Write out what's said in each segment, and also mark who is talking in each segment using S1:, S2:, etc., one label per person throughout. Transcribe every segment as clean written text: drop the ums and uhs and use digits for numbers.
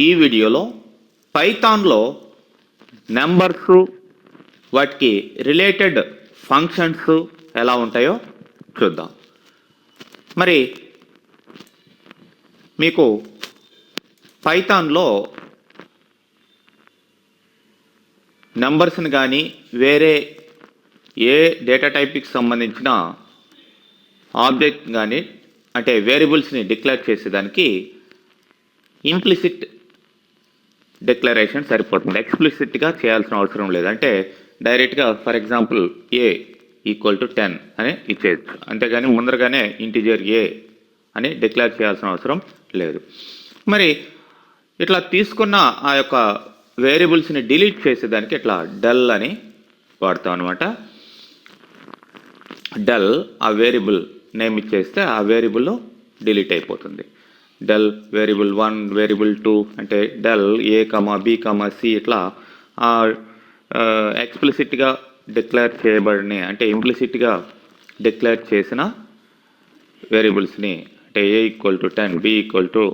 S1: ఈ వీడియోలో పైథాన్లో నెంబర్స్ వాటికి రిలేటెడ్ ఫంక్షన్స్ ఎలా ఉంటాయో చూద్దాం. మరి మీకు పైథాన్లో నెంబర్స్ని కానీ వేరే ఏ డేటా టైప్కి సంబంధించిన ఆబ్జెక్ట్ కానీ అంటే వేరియబుల్స్ని డిక్లేర్ చేసేదానికి ఇంప్లిసిట్ డిక్లరేషన్ సరిపోతుంది. ఎక్స్ప్లిసిట్గా చేయాల్సిన అవసరం లేదు. అంటే డైరెక్ట్గా for example A equal to 10 అని ఇచ్చేయచ్చు, అంతేగాని ముందరగానే ఇంటిజర్ ఏ అని డిక్లేర్ చేయాల్సిన అవసరం లేదు. మరి ఇట్లా తీసుకున్న ఆ యొక్క వేరియబుల్స్ని డిలీట్ చేసేదానికి ఇట్లా డల్ అని వాడతాం అనమాట. డల్ ఆ వేరియబుల్ నేమ్ ఇచ్చేస్తే ఆ వేరియబుల్ డిలీట్ అయిపోతుంది. డెల్ వేరియబుల్ 1 వేరియబుల్ 2 అంటే డెల్ ఏ కమా బి కమా సి ఇట్లా ఎక్స్ప్లిసిట్గా డిక్లేర్ చేయబడిన అంటే ఇంప్లిసిట్గా డిక్లేర్ చేసిన వేరియబుల్స్ని అంటే A equal to 10 B equal to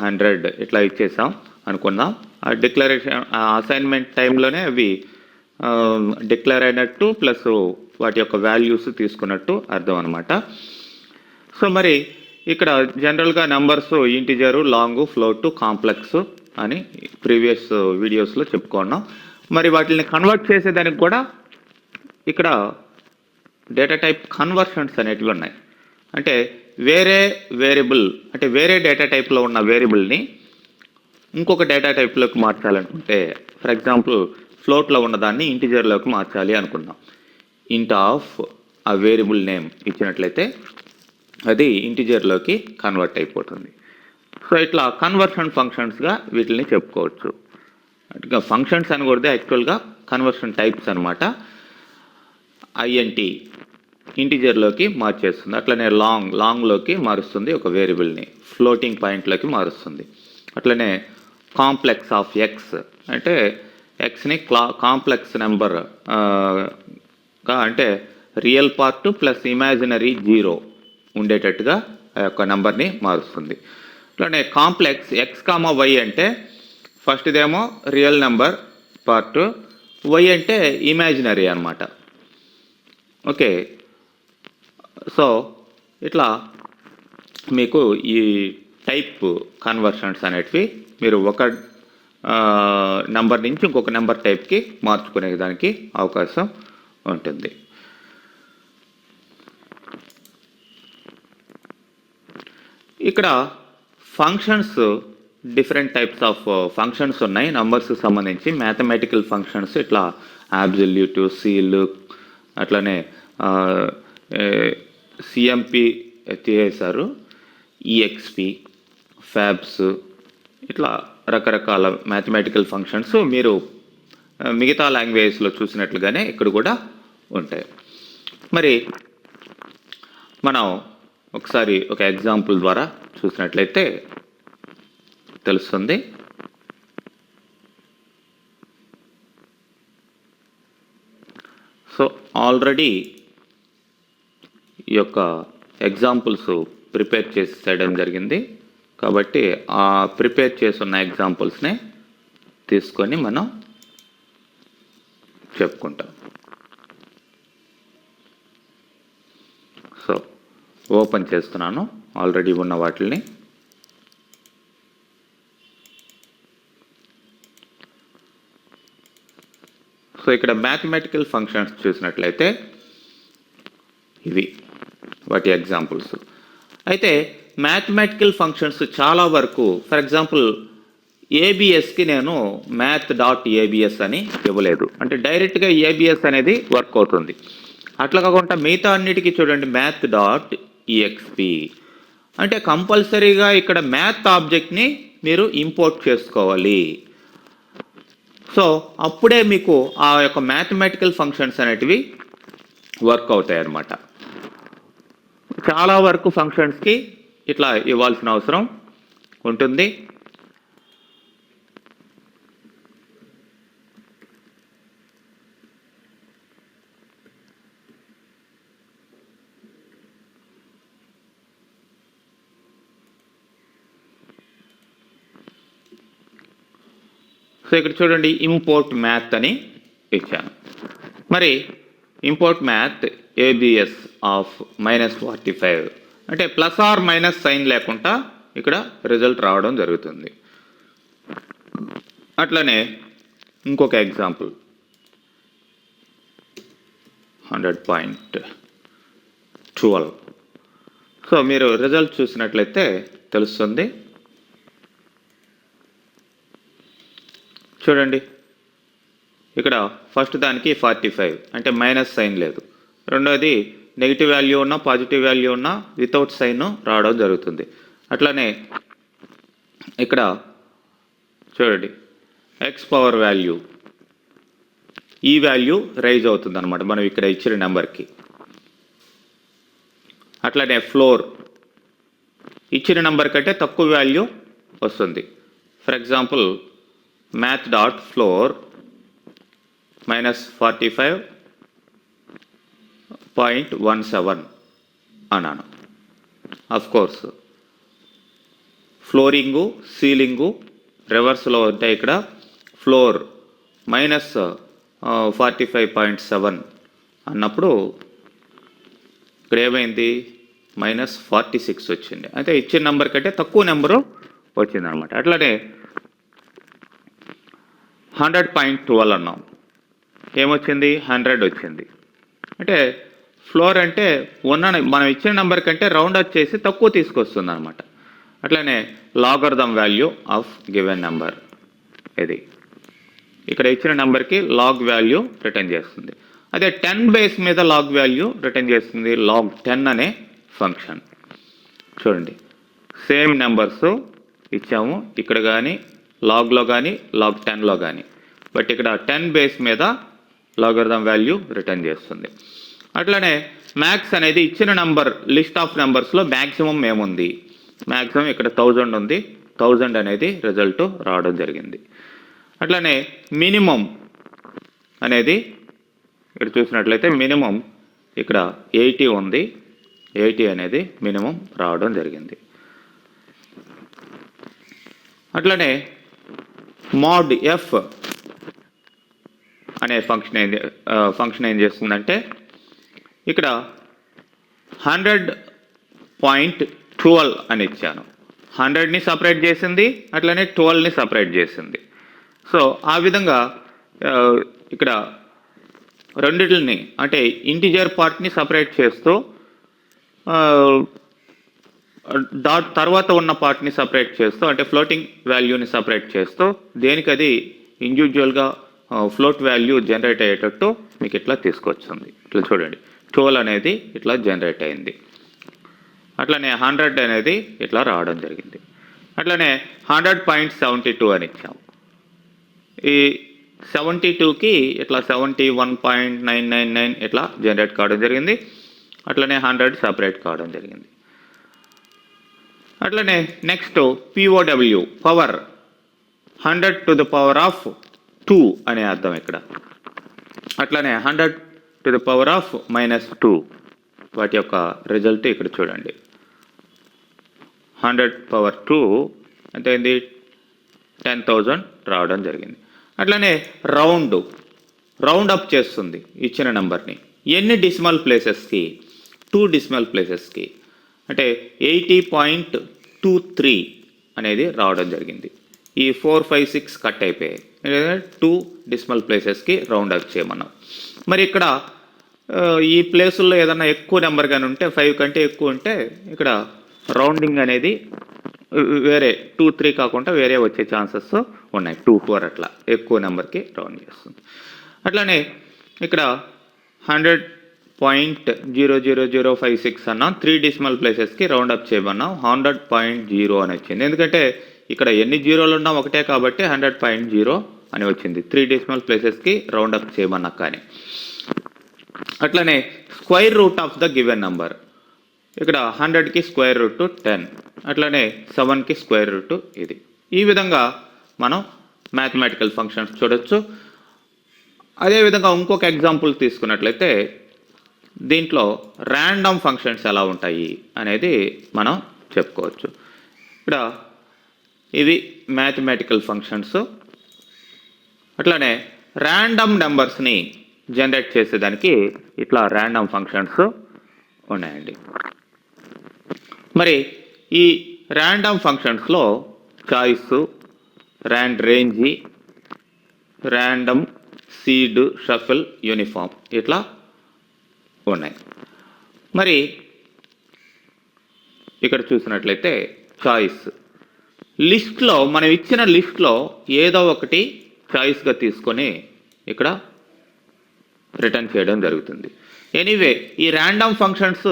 S1: 100 ఇట్లా ఇచ్చేసాం అనుకుందాం. ఆ డిక్లరేషన్ అసైన్మెంట్ టైంలోనే అవి డిక్లేర్ అయినట్టు ప్లస్ వాటి యొక్క వాల్యూస్ తీసుకున్నట్టు అర్థం అనమాట. సో మరి ఇక్కడ జనరల్గా నెంబర్స్ ఇంటిజరు, లాంగ్, ఫ్లోట్, కాంప్లెక్స్ అని ప్రీవియస్ వీడియోస్లో చెప్పుకున్నాం. మరి వాటిని కన్వర్ట్ చేసేదానికి కూడా ఇక్కడ డేటా టైప్ కన్వర్షన్స్ అనేటివి ఉన్నాయి. అంటే వేరే వేరియబుల్ అంటే వేరే డేటా టైప్లో ఉన్న వేరియబుల్ని ఇంకొక డేటా టైప్లోకి మార్చాలనుకుంటే ఫర్ ఎగ్జాంపుల్ ఫ్లోట్లో ఉన్నదాన్ని ఇంటిజర్లోకి మార్చాలి అనుకుందాం. ఇంట్ ఆఫ్ ఆ వేరియబుల్ నేమ్ ఇచ్చినట్లయితే అది ఇంటిజర్లోకి కన్వర్ట్ అయిపోతుంది. సో ఇట్లా కన్వర్షన్ ఫంక్షన్స్గా వీటిని చెప్పుకోవచ్చు. అంటే ఫంక్షన్స్ అనకూడదు, యాక్చువల్గా కన్వర్షన్ టైప్స్ అనమాట. ఐఎన్టీ ఇంటిజర్లోకి మార్చేస్తుంది, అట్లనే లాంగ్లోకి మారుస్తుంది ఒక వేరియబుల్ని, ఫ్లోటింగ్ పాయింట్లోకి మారుస్తుంది. అట్లనే కాంప్లెక్స్ ఆఫ్ ఎక్స్ అంటే ఎక్స్ని కాంప్లెక్స్ నెంబర్ అంటే రియల్ పార్ట్ ప్లస్ ఇమాజినరీ 0 ఉండేటట్టుగా ఆ యొక్క నెంబర్ని మారుస్తుంది. అట్లనే కాంప్లెక్స్ ఎక్స్ కామా వై అంటే ఫస్ట్దేమో రియల్ నెంబర్ పార్ట్, వై అంటే ఇమాజినరీ అనమాట. ఓకే, సో ఇట్లా మీకు ఈ టైప్ కన్వర్షన్స్ అనేటివి మీరు ఒక నెంబర్ నుంచి ఇంకొక నెంబర్ టైప్కి మార్చుకునే దానికి అవకాశం ఉంటుంది. ఇక్కడ functions different types of functions ఉన్నాయి నంబర్స్ సంబంధించి. మ్యాథమెటికల్ ఫంక్షన్స్ ఇట్లా అబ్సల్యూట్, సీల్, అట్లనే సిఎంపి చేశారు, ఈఎక్స్పి, ఫ్యాబ్స్, ఇట్లా రకరకాల మ్యాథమెటికల్ ఫంక్షన్స్ మీరు మిగతా లాంగ్వేజ్లో చూసినట్లుగానే ఇక్కడ కూడా ఉంటాయి. మరి మనం ఒకసారి ఒక ఎగ్జాంపుల్ ద్వారా చూసినట్లయితే తెలుస్తుంది. సో ఆల్రెడీ ఈ యొక్క ఎగ్జాంపుల్స్ ప్రిపేర్ చేసి చేయడం జరిగింది కాబట్టి ఆ ప్రిపేర్ చేస్తున్న ఎగ్జాంపుల్స్నే తీసుకొని మనం చెప్పుకుంటాం. సో ఓపెన్ చేస్తున్నాను ఆల్రెడీ ఉన్న వాటిని. సో ఇక్కడ మ్యాథమెటికల్ ఫంక్షన్స్ చూసినట్లయితే ఇవి వాటి ఎగ్జాంపుల్స్. అయితే మ్యాథమెటికల్ ఫంక్షన్స్ చాలా వరకు ఫర్ ఎగ్జాంపుల్ ఏబిఎస్కి నేను మ్యాథ్ డాట్ ఏబిఎస్ అని ఇవ్వలేదు, అంటే డైరెక్ట్గా ఏబిఎస్ అనేది వర్క్ అవుతుంది. అట్లా కాకుండా మిగతా అన్నిటికీ చూడండి మ్యాథ్ డాట్ ఈఎక్స్పి అంటే కంపల్సరీగా ఇక్కడ మ్యాథ్ ఆబ్జెక్ట్ని మీరు ఇంపోర్ట్ చేసుకోవాలి. సో అప్పుడే మీకు ఆ యొక్క మ్యాథమెటికల్ ఫంక్షన్స్ అనేటివి వర్క్ అవుతాయి అన్నమాట. చాలా వరకు ఫంక్షన్స్కి ఇట్లా ఇవ్వాల్సిన అవసరం ఉంటుంది. సో ఇక్కడ చూడండి ఇంపోర్ట్ మ్యాథ్ అని ఇచ్చాను. మరి ఇంపోర్ట్ మ్యాథ్ ఏబిఎస్ ఆఫ్ -45 అంటే ప్లస్ ఆర్ మైనస్ సైన్ లేకుండా ఇక్కడ రిజల్ట్ రావడం జరుగుతుంది. అట్లనే ఇంకొక ఎగ్జాంపుల్ 100.12. సో మీరు రిజల్ట్ చూసినట్లయితే తెలుస్తుంది. చూడండి ఇక్కడ ఫస్ట్ దానికి 45 అంటే మైనస్ సైన్ లేదు. రెండోది నెగిటివ్ వాల్యూ ఉన్నా పాజిటివ్ వాల్యూ ఉన్నా వితౌట్ సైన్ రావడం జరుగుతుంది. అట్లనే ఇక్కడ చూడండి ఎక్స్ పవర్ వాల్యూ ఈ వాల్యూ రైజ్ అవుతుంది అనమాట మనం ఇక్కడ ఇచ్చిన నెంబర్కి. అట్లనే ఫ్లోర్ ఇచ్చిన నెంబర్ కంటే తక్కువ వాల్యూ వస్తుంది. For example math dot floor -45.17 అన్నాను. అఫ్ కోర్స్ ఫ్లోరింగు సీలింగు రివర్స్లో ఉంటాయి. ఇక్కడ ఫ్లోర్ -45.7 అన్నప్పుడు ఇక్కడ ఏమైంది -46 వచ్చింది. అయితే ఇచ్చిన నెంబర్ కంటే తక్కువ నెంబరు వచ్చింది అనమాట. అట్లానే 100.12 అన్నాం, ఏమొచ్చింది 100 వచ్చింది. అంటే ఫ్లోర్ అంటే మనం ఇచ్చిన నెంబర్ కంటే రౌండ్ అప్ చేసి తక్కువ తీసుకొస్తుంది అనమాట. అట్లనే logarithm value of given number ఇది ఇక్కడ ఇచ్చిన నెంబర్కి లాగ్ వాల్యూ రిటర్న్ చేస్తుంది. అదే 10 బేస్ మీద లాగ్ వాల్యూ రిటర్న్ చేస్తుంది log 10 అనే ఫంక్షన్. చూడండి సేమ్ నెంబర్స్ ఇచ్చాము ఇక్కడ కానీ లాగ్లో కానీ log 10లో కానీ, బట్ ఇక్కడ 10 బేస్ మీద లాగరిథం వాల్యూ రిటర్న్ చేస్తుంది. అట్లనే మ్యాక్స్ అనేది ఇచ్చిన నెంబర్ లిస్ట్ ఆఫ్ నెంబర్స్లో మ్యాక్సిమం ఏముంది, మ్యాక్సిమం ఇక్కడ 1000 ఉంది. 1000 అనేది రిజల్ట్ రావడం జరిగింది. అట్లనే మినిమం అనేది ఇక్కడ చూసినట్లయితే మినిమం ఇక్కడ 80 ఉంది. 80 అనేది మినిమం రావడం జరిగింది. అట్లనే మోడ్ ఎఫ్ అనే ఫంక్షన్ ఏం చేస్తుందంటే ఇక్కడ 100.12 అని ఇచ్చాను. 100ని సపరేట్ చేసింది, అట్లనే 12ని సపరేట్ చేసింది. సో ఆ విధంగా ఇక్కడ రెండిటిని అంటే ఇంటిజర్ పార్ట్ని సపరేట్ చేస్తూ డాట్ తర్వాత ఉన్న పార్ట్ని సపరేట్ చేస్తూ అంటే ఫ్లోటింగ్ వాల్యూని సపరేట్ చేస్తూ దేనికి అది ఇండివిజువల్గా ఫ్లోట్ వాల్యూ జనరేట్ అయ్యేటట్టు మీకు ఇట్లా తీసుకొచ్చింది. ఇట్లా చూడండి 12 అనేది ఇట్లా జనరేట్ అయింది. అట్లనే 100 అనేది ఇట్లా రావడం జరిగింది. అట్లనే 100.72 అని ఇచ్చాము. ఈ 72కి ఇట్లా 71.999 ఇట్లా జనరేట్ కావడం జరిగింది. అట్లనే 100 సపరేట్ కావడం జరిగింది. అట్లనే next POW power 100 to the power of 2 అనే అర్థం ఇక్కడ. అట్లనే 100 to the power of -2 వాటి యొక్క రిజల్ట్ ఇక్కడ చూడండి. 100/2 అంటే ఏంది 10,000 రావడం జరిగింది. అట్లనే రౌండ్ అప్ చేస్తుంది ఇచ్చిన నెంబర్ని ఎన్ని డెసిమల్ ప్లేసెస్కి 2 డెసిమల్ ప్లేసెస్కి అంటే 80.23 అనేది రావడం జరిగింది. ఈ 4, 5, 6 కట్ అయిపోయాయి. 2 డెసిమల్ ప్లేసెస్కి రౌండ్ అప్ చేయమన్నాం. మరి ఇక్కడ ఈ ప్లేసుల్లో ఏదన్నా ఎక్కువ నెంబర్ కానీ ఉంటే 5 కంటే ఎక్కువ ఉంటే ఇక్కడ రౌండింగ్ అనేది వేరే 2, 3 కాకుండా వేరే వచ్చే ఛాన్సెస్ ఉన్నాయి. 2, 4 అట్లా ఎక్కువ నెంబర్కి రౌండ్ చేస్తుంది. అట్లానే ఇక్కడ 100.00056 అన్నాం 3 డెసిమల్ ప్లేసెస్కి రౌండ్ అప్ చేయమన్నాం 100.0 అని వచ్చింది. ఎందుకంటే ఇక్కడ ఎన్ని జీరోలు ఉన్నా ఒకటే కాబట్టి 100.0 అని వచ్చింది 3 డెసిమల్ ప్లేసెస్కి రౌండ్ అప్ చేయమన్నా. కానీ అట్లనే square root of the given number ఇక్కడ 100కి స్క్వేర్ రూట్ 10, అట్లనే 7కి స్క్వేర్ రూట్ ఇది. ఈ విధంగా మనం మ్యాథమెటికల్ ఫంక్షన్స్ చూడొచ్చు. అదేవిధంగా ఇంకొక ఎగ్జాంపుల్ తీసుకున్నట్లయితే దీంట్లో ర్యాండమ్ ఫంక్షన్స్ ఎలా ఉంటాయి అనేది మనం చెప్పుకోవచ్చు. ఇక్కడ ఇవి మ్యాథమెటికల్ ఫంక్షన్స్. అట్లానే ర్యాండమ్ నెంబర్స్ని జనరేట్ చేసేదానికి ఇట్లా ర్యాండమ్ ఫంక్షన్స్ ఉన్నాయండి. మరి ఈ ర్యాండమ్ ఫంక్షన్స్లో choice, range, random, seed, shuffle, uniform ఇట్లా ఉన్నాయి. మరి ఇక్కడ చూసినట్లయితే చాయిస్ లిస్ట్లో మనం ఇచ్చిన లిస్ట్లో ఏదో ఒకటి చాయిస్గా తీసుకొని ఇక్కడ రిటర్న్ చేయడం జరుగుతుంది. ఎనీవే ఈ ర్యాండమ్ ఫంక్షన్స్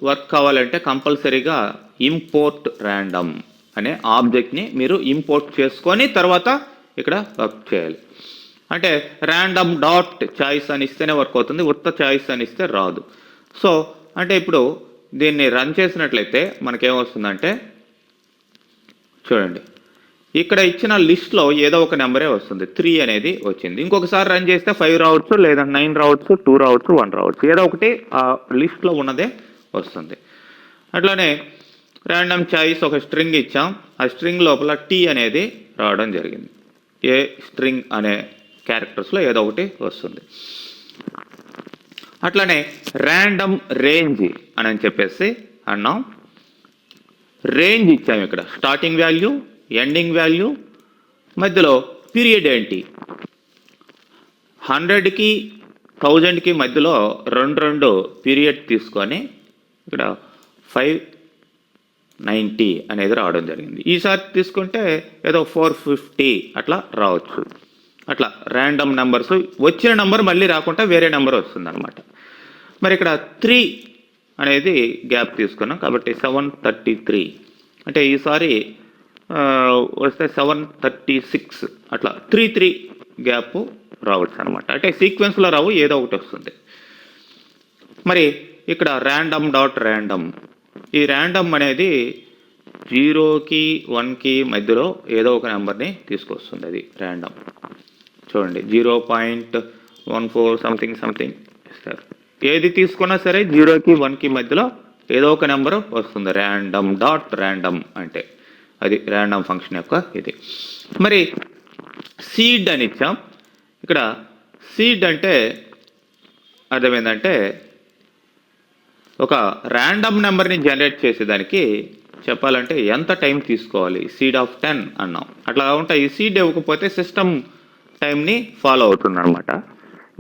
S1: వర్క్ కావాలంటే కంపల్సరీగా ఇంపోర్ట్ ర్యాండమ్ అనే ఆబ్జెక్ట్ని మీరు ఇంపోర్ట్ చేసుకొని తర్వాత ఇక్కడ వర్క్ చేయాలి. అంటే ర్యాండమ్ డాట్ చాయిస్ అని ఇస్తేనే వర్క్ అవుతుంది, ఉత్త చాయిస్ అని ఇస్తే రాదు. సో అంటే ఇప్పుడు దీన్ని రన్ చేసినట్లయితే మనకేమొస్తుందంటే చూడండి, ఇక్కడ ఇచ్చిన లిస్ట్లో ఏదో ఒక నెంబరే వస్తుంది, 3 అనేది వచ్చింది. ఇంకొకసారి రన్ చేస్తే 5 రావచ్చు, లేదా 9 రావచ్చు, 2 రావచ్చు, 1 రావచ్చు, ఏదో ఒకటి ఆ లిస్ట్లో ఉన్నదే వస్తుంది. అట్లానే ర్యాండమ్ చాయిస్ ఒక స్ట్రింగ్ ఇచ్చాం, ఆ స్ట్రింగ్ లోపల టీ అనేది రావడం జరిగింది. ఏ స్ట్రింగ్ అనే క్యారెక్టర్స్లో ఏదో ఒకటి వస్తుంది. అట్లానే ర్యాండమ్ రేంజ్ అని చెప్పేసి అన్నాం. రేంజ్ ఇచ్చాము, ఇక్కడ స్టార్టింగ్ వాల్యూ, ఎండింగ్ వాల్యూ, మధ్యలో పీరియడ్ ఏంటి, 100కి 1000కి మధ్యలో 2 పీరియడ్ తీసుకొని ఇక్కడ 590 అనేది రావడం జరిగింది. ఈసారి తీసుకుంటే ఏదో 450 అట్లా రావచ్చు. అట్లా ర్యాండమ్ నెంబర్స్ వచ్చిన నెంబర్ మళ్ళీ రాకుండా వేరే నెంబర్ వస్తుంది అనమాట. మరి ఇక్కడ 3 అనేది గ్యాప్ తీసుకున్నాం కాబట్టి 733, అంటే ఈసారి వస్తే 736 అట్లా 3 గ్యాప్ రావచ్చు అనమాట. అంటే సీక్వెన్స్లో రావు, ఏదో ఒకటి వస్తుంది. మరి ఇక్కడ ర్యాండమ్ డాట్ ర్యాండమ్, ఈ ర్యాండమ్ అనేది 0కి 1కి మధ్యలో ఏదో ఒక నెంబర్ని తీసుకొస్తుంది. అది ర్యాండమ్. చూడండి 0.14 సంథింగ్ ఇస్తారు. ఏది తీసుకున్నా సరే 0కి 1కి మధ్యలో ఏదో ఒక నెంబర్ వస్తుంది. ర్యాండమ్ డాట్ ర్యాండమ్ అంటే అది ర్యాండమ్ ఫంక్షన్ యొక్క ఇది. మరి సీడ్ అని ఇచ్చాం. ఇక్కడ సీడ్ అంటే అర్థమైందంటే ఒక ర్యాండమ్ నెంబర్ని జనరేట్ చేసేదానికి చెప్పాలంటే ఎంత టైం తీసుకోవాలి, సీడ్ ఆఫ్ 10 అన్నాం. అట్లా ఉంటాయి. ఈ సీడ్ ఇవ్వకపోతే సిస్టమ్ టైంని ఫాలో అవుతుంది అనమాట.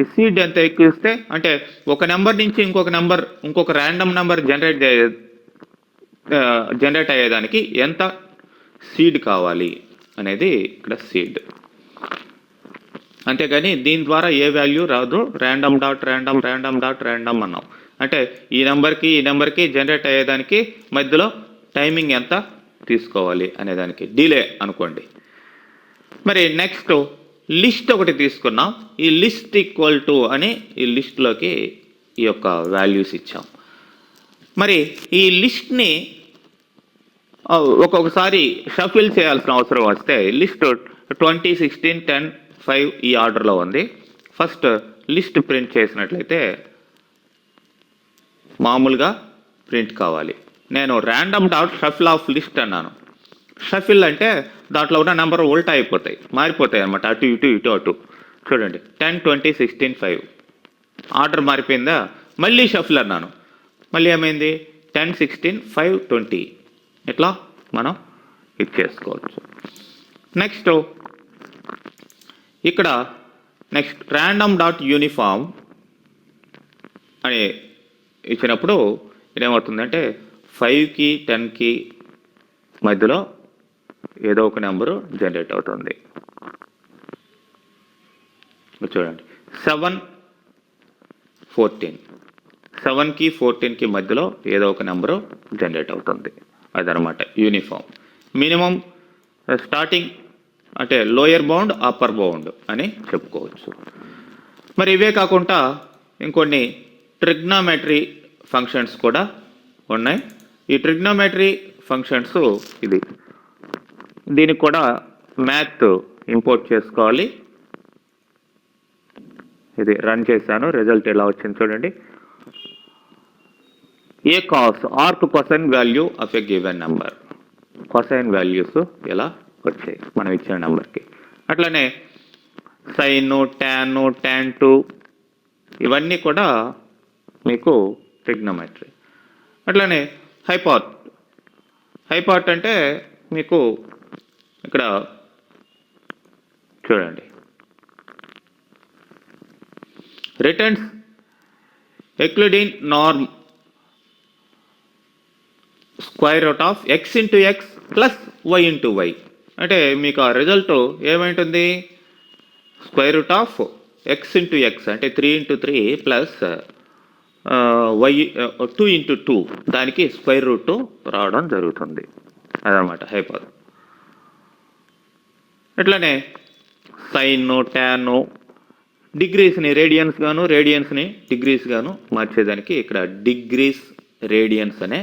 S1: ఈ సీడ్ ఎంత ఎక్కువ ఇస్తే అంటే ఒక నెంబర్ నుంచి ఇంకొక ర్యాండమ్ నెంబర్ జనరేట్ అయ్యేదానికి ఎంత సీడ్ కావాలి అనేది ఇక్కడ సీడ్. అంతేగాని దీని ద్వారా ఏ వాల్యూ రాదు. ర్యాండమ్ డాట్ ర్యాండమ్ అన్నాం. అంటే ఈ నెంబర్కి జనరేట్ అయ్యేదానికి మధ్యలో టైమింగ్ ఎంత తీసుకోవాలి అనేదానికి డిలే అనుకోండి. మరి నెక్స్ట్ లిస్ట్ ఒకటి తీసుకున్నాం. ఈ లిస్ట్ ఈక్వల్ టు అని ఈ లిస్ట్లోకి ఈ యొక్క వాల్యూస్ ఇచ్చాం. మరి ఈ లిస్ట్ని ఒక్కొక్కసారి షఫిల్ చేయాల్సిన అవసరం వస్తే లిస్ట్ 20, 16, 10, 5 ఈ ఆర్డర్లో ఉంది. ఫస్ట్ లిస్ట్ ప్రింట్ చేసినట్లయితే మామూలుగా ప్రింట్ కావాలి. నేను random dot shuffle of list అన్నాను. షఫిల్ అంటే దాంట్లో ఉన్న నెంబర్ ఉల్టా అయిపోతాయి, మారిపోతాయి అనమాట, అటు అటు. చూడండి 10, 20, 16, 5 ఆర్డర్ మారిపోయిందా. మళ్ళీ షఫిల్ అన్నాను, మళ్ళీ ఏమైంది 10, 16, 5, 20 ఇట్లా మనం ఇచ్చేసుకోవచ్చు. నెక్స్ట్ ఇక్కడ ర్యాండమ్ డాట్ యూనిఫామ్ అని ఇచ్చినప్పుడు ఇదేమవుతుందంటే 5కి 10కి మధ్యలో ఏదో ఒక నెంబరు జనరేట్ అవుతుంది. చూడండి 7, 14, 7కి 14కి మధ్యలో ఏదో ఒక నెంబరు జనరేట్ అవుతుంది. అదనమాట యూనిఫామ్. మినిమం స్టార్టింగ్ అంటే లోయర్ బౌండ్, అప్పర్ బౌండ్ అని చెప్పుకోవచ్చు. మరి ఇవే కాకుండా ఇంకొన్ని ట్రిగ్నోమెట్రీ ఫంక్షన్స్ కూడా ఉన్నాయి. ఈ ట్రిగ్నోమెట్రీ ఫంక్షన్స్ దీనికి కూడా మ్యాథ్ ఇంపోర్ట్ చేసుకోవాలి. ఇది రన్ చేశాను, రిజల్ట్ ఎలా వచ్చింది చూడండి. A cos arc cosine value of a given number, cosine values ఎలా వచ్చాయి మనం ఇచ్చిన నెంబర్కి. అట్లనే సైన్, tan 2 ఇవన్నీ కూడా మీకు ట్రిగ్నోమెట్రీ. అట్లానే హైపార్ట్ అంటే మీకు ఇక్కడ చూడండి, returns Euclidean norm square root of x into x plus y into y. అంటే మీకు ఆ రిజల్ట్ ఏమైంటుంది, square root of x into x అంటే 3 ఇంటూ 3 ప్లస్ y 2 ఇంటూ 2 దానికి స్క్వేర్ రూట్ రావడం జరుగుతుంది. అదనమాట హైపార్. అట్లనే సైన్, tan డిగ్రీస్ని రేడియన్స్ గాను, రేడియన్స్ని డిగ్రీస్ గాను మార్చేదానికి ఇక్కడ డిగ్రీస్ రేడియన్స్ అనే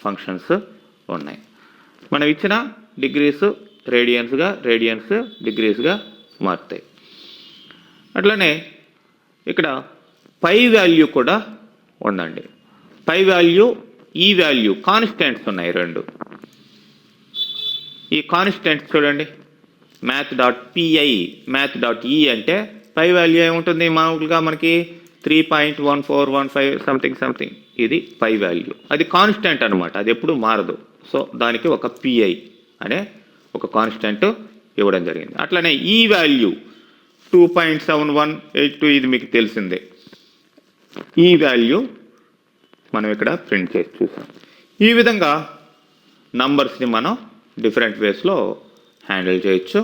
S1: ఫంక్షన్స్ ఉన్నాయి. మనం ఇచ్చిన డిగ్రీస్ రేడియన్స్గా, రేడియన్స్ డిగ్రీస్గా మారుతాయి. అట్లనే ఇక్కడ పై వాల్యూ కూడా ఉందండి. పై వాల్యూ, ఈ వాల్యూ కాన్స్టెంట్స్ ఉన్నాయి రెండు. ఈ కాన్స్టెంట్స్ చూడండి, math.e అంటే పై వాల్యూ ఏముంటుంది, మామూలుగా మనకి 3.1415 సంథింగ్ ఇది పై వాల్యూ. అది కాన్స్టెంట్ అనమాట, అది ఎప్పుడు మారదు. సో దానికి ఒక పిఐ అనే ఒక కాన్స్టెంట్ ఇవ్వడం జరిగింది. అట్లనే ఈ వాల్యూ 2.7182 ఇది మీకు తెలిసిందే. ఈ వాల్యూ మనం ఇక్కడ ప్రింట్ చేసి చూసాం. ఈ విధంగా నంబర్స్ని మనం డిఫరెంట్ వేస్లో హ్యాండిల్ చేయొచ్చు.